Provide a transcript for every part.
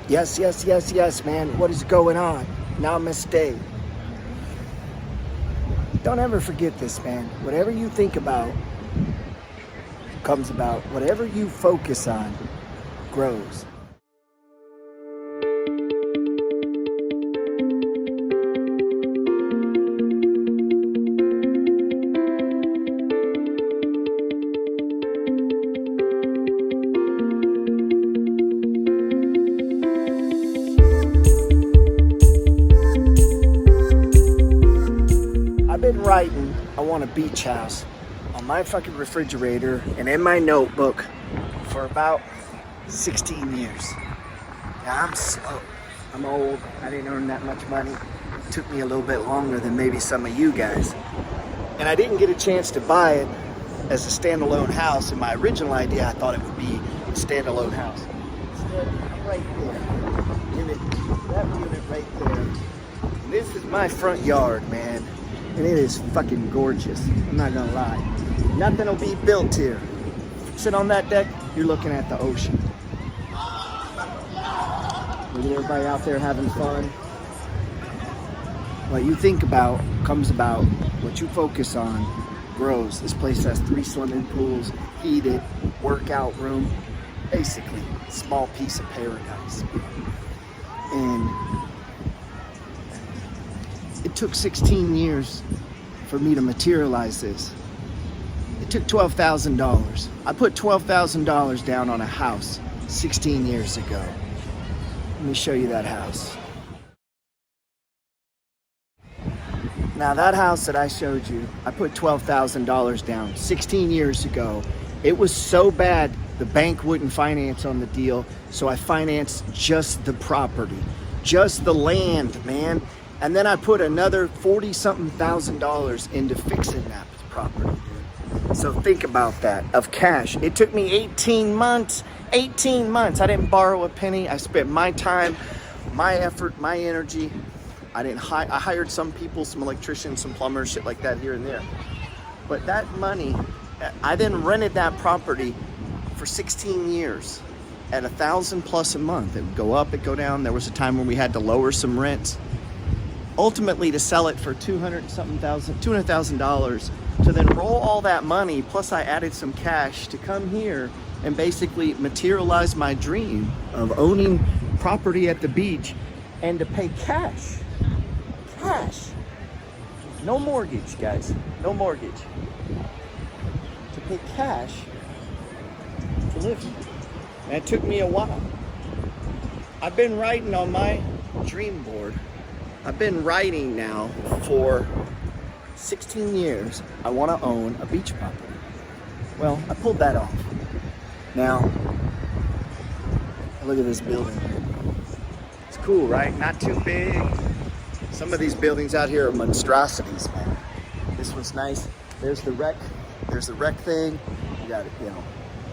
Yes, yes, yes, yes, man. What is going on? Namaste. Don't ever forget this, man. Whatever you think about comes about. Whatever you focus on grows. I've been writing, I want a beach house on my fucking refrigerator and in my notebook for about 16 years. Now I'm slow, I'm old, I didn't earn that much money. It took me a little bit longer than maybe some of you guys. And I didn't get a chance to buy it as a standalone house. In my original idea, I thought it would be a standalone house. Instead, I'm right there. That unit right there. And this is my front yard, man. And it is fucking gorgeous. I'm not gonna lie. Nothing will be built here. Sit on that deck, you're looking at the ocean. Look at everybody out there having fun. What you think about comes about. What you focus on grows. This place has 3 swimming pools, heated, workout room. Basically, small piece of paradise. And it took 16 years for me to materialize this. It took $12,000. I put $12,000 down on a house 16 years ago. Let me show you that house. Now that house that I showed you, I put $12,000 down 16 years ago. It was so bad, the bank wouldn't finance on the deal, so I financed just the property, just the land, man. And then I put another $40-something thousand into fixing that property. So think about that, of cash. It took me 18 months. 18 months. I didn't borrow a penny. I spent my time, my effort, my energy. I hired some people, some electricians, some plumbers, shit like that here and there. But that money, I then rented that property for 16 years at $1,000+ a month. It would go up, it'd go down. There was a time when we had to lower some rents. Ultimately to sell it for $200,000 to then roll all that money, plus I added some cash to come here and basically materialize my dream of owning property at the beach and to pay cash. Cash. No mortgage, guys. No mortgage. To pay cash to live here. And it took me a while. I've been writing on my dream board. I've been writing now for 16 years. I want to own a beach property. Well, I pulled that off. Now, look at this building. It's cool, right? Not too big. Some of these buildings out here are monstrosities, man. This one's nice. There's the rec. There's the rec thing. You got it, you know.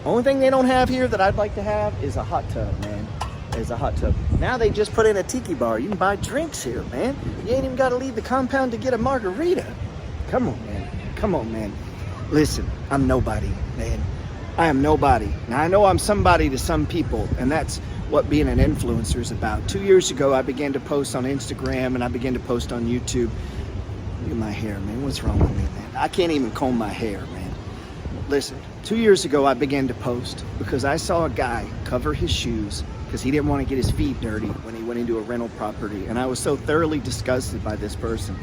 Only thing they don't have here that I'd like to have is a hot tub, man. There's a hot tub. Now they just put in a tiki bar. You can buy drinks here, man. You ain't even got to leave the compound to get a margarita. Come on, man. Come on, man. Listen, I'm nobody, man. I am nobody. Now, I know I'm somebody to some people, and that's what being an influencer is about. 2 years ago, I began to post on Instagram, and I began to post on YouTube. Look at my hair, man. What's wrong with me, man? I can't even comb my hair, man. Listen, 2 years ago, I began to post because I saw a guy cover his shoes because he didn't want to get his feet dirty when he went into a rental property. And I was so thoroughly disgusted by this person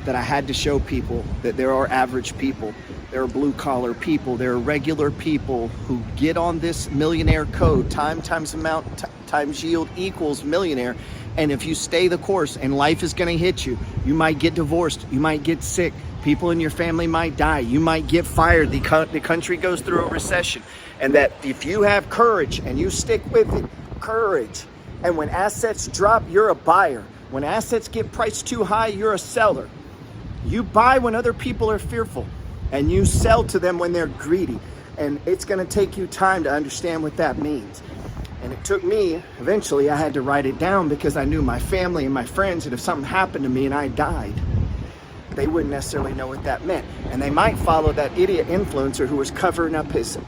that I had to show people that there are average people, there are blue-collar people, there are regular people who get on this millionaire code, time times amount times yield equals millionaire. And if you stay the course and life is gonna hit you, you might get divorced, you might get sick, people in your family might die, you might get fired, the country goes through a recession. And that if you have courage and you stick with it, courage. And when assets drop, you're a buyer. When assets get priced too high, you're a seller. You buy when other people are fearful, and you sell to them when they're greedy. And it's gonna take you time to understand what that means. And it took me, eventually I had to write it down because I knew my family and my friends that if something happened to me and I died, they wouldn't necessarily know what that meant. And they might follow that idiot influencer who was covering up his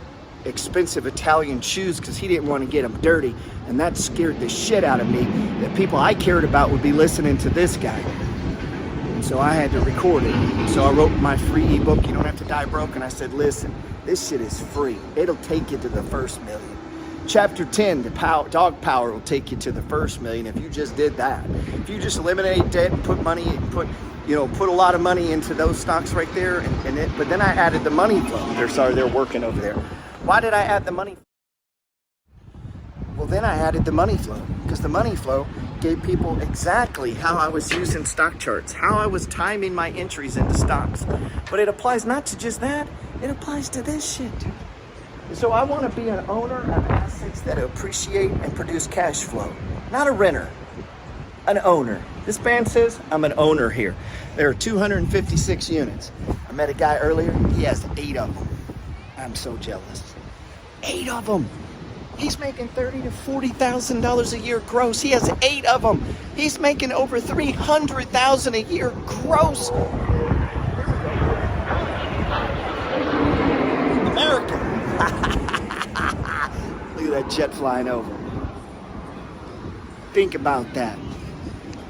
expensive Italian shoes because he didn't want to get them dirty. And that scared the shit out of me, that people I cared about would be listening to this guy. And so I had to record it. So I wrote my free ebook, You Don't Have to Die Broke. And I said, listen, this shit is free. It'll take you to the first million. Chapter 10, dog power will take you to the first million if you just did that. If you just eliminate debt and put a lot of money into those stocks right there. But then I added the money flow. They're working over there. Why did I add the money? Well, then I added the money flow because the money flow gave people exactly how I was using stock charts, how I was timing my entries into stocks. But it applies not to just that, it applies to this shit. So I want to be an owner of assets that appreciate and produce cash flow, not a renter, an owner. This band says I'm an owner here. There are 256 units. I met a guy earlier, he has 8 of them. I'm so jealous. 8 of them. He's making $30,000 to $40,000 a year gross. He has 8 of them. He's making over $300,000 a year gross. American. Look at that jet flying over. Think about that.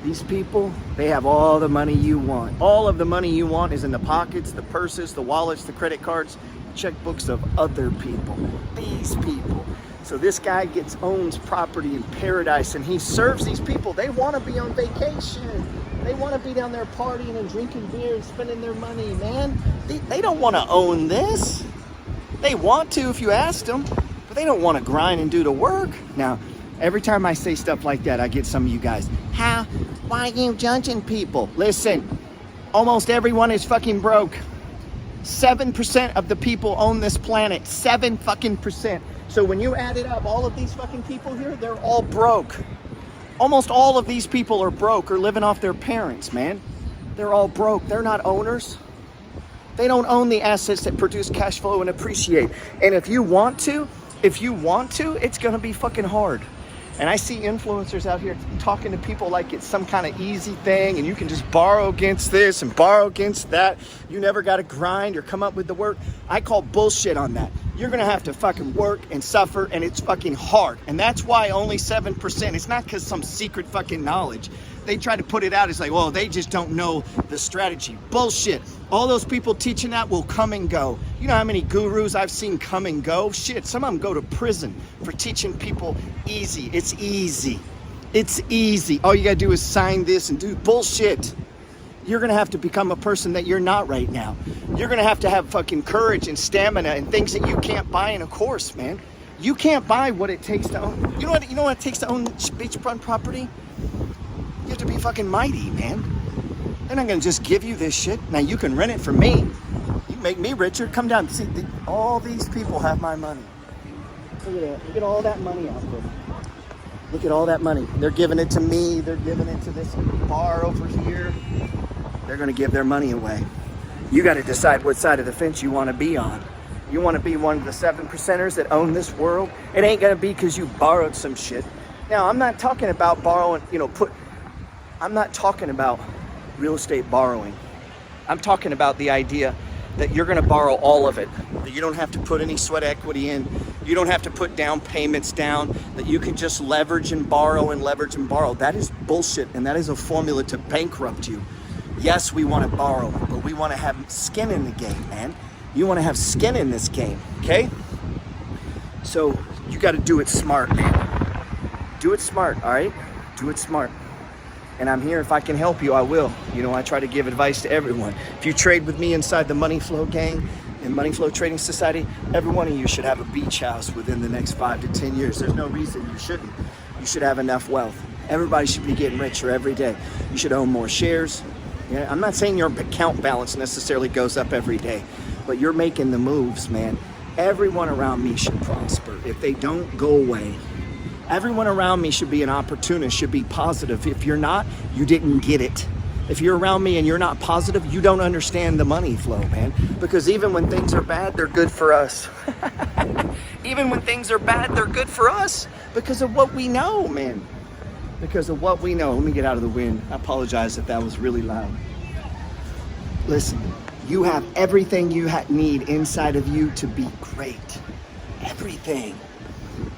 These people, they have all the money you want. All of the money you want is in the pockets, the purses, the wallets, the credit cards, checkbooks of other people. These people. So this guy owns property in paradise and he serves these people. They want to be on vacation. They want to be down there partying and drinking beer and spending their money, man. They don't want to own this. They want to if you ask them, but they don't want to grind and do the work. Now, every time I say stuff like that, I get some of you guys, why are you judging people? Listen, almost everyone is fucking broke. 7% of the people own this planet. 7 fucking percent. So when you add it up, all of these fucking people here, they're all broke. Almost all of these people are broke or living off their parents, man. They're all broke. They're not owners. They don't own the assets that produce cash flow and appreciate. And if you want to, it's gonna be fucking hard. And I see influencers out here talking to people like it's some kind of easy thing and you can just borrow against this and borrow against that. You never got to grind or come up with the work. I call bullshit on that. You're going to have to fucking work and suffer and it's fucking hard. And that's why only 7%. It's not because some secret fucking knowledge. They try to put it out as like, well, they just don't know the strategy. Bullshit. All those people teaching that will come and go. You know how many gurus I've seen come and go? Shit, some of them go to prison for teaching people easy. It's easy. It's easy. All you gotta do is sign this and do bullshit. You're gonna have to become a person that you're not right now. You're gonna have to have fucking courage and stamina and things that you can't buy in a course, man. You can't buy what it takes to own. You know what it takes to own beachfront property? You have to be fucking mighty, man. They're not gonna just give you this shit. Now you can rent it from me. You make me richer. Come down. See, all these people have my money. Look at that. Look at all that money out there. Look at all that money. They're giving it to me. They're giving it to this bar over here. They're gonna give their money away. You gotta decide what side of the fence you wanna be on. You wanna be one of the 7%ers that own this world? It ain't gonna be because you borrowed some shit. Now, I'm not talking about borrowing, I'm not talking about real estate borrowing. I'm talking about the idea that you're gonna borrow all of it, that you don't have to put any sweat equity in, you don't have to put down payments down, that you can just leverage and borrow and leverage and borrow. That is bullshit, and that is a formula to bankrupt you. Yes, we wanna borrow, but we wanna have skin in the game, man. You wanna have skin in this game, okay? So you gotta do it smart, man. Do it smart, all right? Do it smart. And I'm here. If I can help you, I will. I try to give advice to everyone. If you trade with me inside the Money Flow gang and Money Flow Trading Society, every one of you should have a beach house within the next 5 to 10 years. There's no reason you shouldn't. You should have enough wealth. Everybody should be getting richer every day. You should own more shares. Yeah, I'm not saying your account balance necessarily goes up every day, but you're making the moves, man. Everyone around me should prosper. If they don't, go away. Everyone around me should be an opportunist, should be positive. If you're not, you didn't get it. If you're around me and you're not positive, you don't understand the money flow, man. Because even when things are bad, they're good for us. Even when things are bad, they're good for us because of what we know, man. Because of what we know. Let me get out of the wind. I apologize if that was really loud. Listen, you have everything you need inside of you to be great. everything.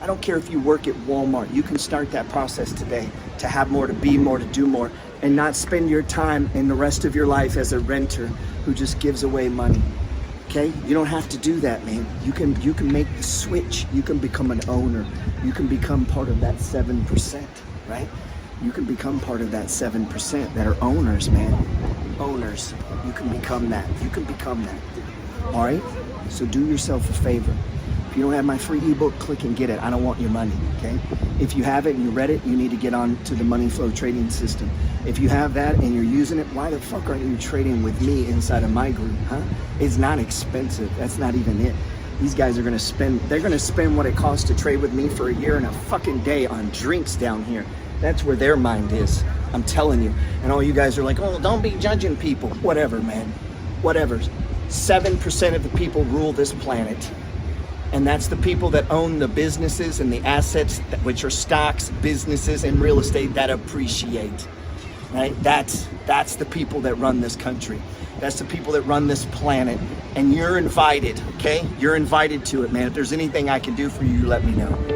I don't care if you work at Walmart. You can start that process today to have more, to be more, to do more, and not spend your time and the rest of your life as a renter who just gives away money. Okay? You don't have to do that, man. You can make the switch. You can become an owner. You can become part of that 7%, right? You can become part of that 7% that are owners, man. Owners. You can become that. You can become that. All right? So do yourself a favor. If you don't have my free ebook, click and get it. I don't want your money, okay? If you have it and you read it, you need to get on to the money flow trading system. If you have that and you're using it, why the fuck aren't you trading with me inside of my group, huh? It's not expensive. That's not even it. These guys are gonna spend what it costs to trade with me for a year and a fucking day on drinks down here. That's where their mind is. I'm telling you. And all you guys are like, oh, don't be judging people. Whatever, man. Whatever. 7% of the people rule this planet. And that's the people that own the businesses and the assets, which are stocks, businesses, and real estate that appreciate, right? That's the people that run this country. That's the people that run this planet. And you're invited, okay? You're invited to it, man. If there's anything I can do for you, let me know.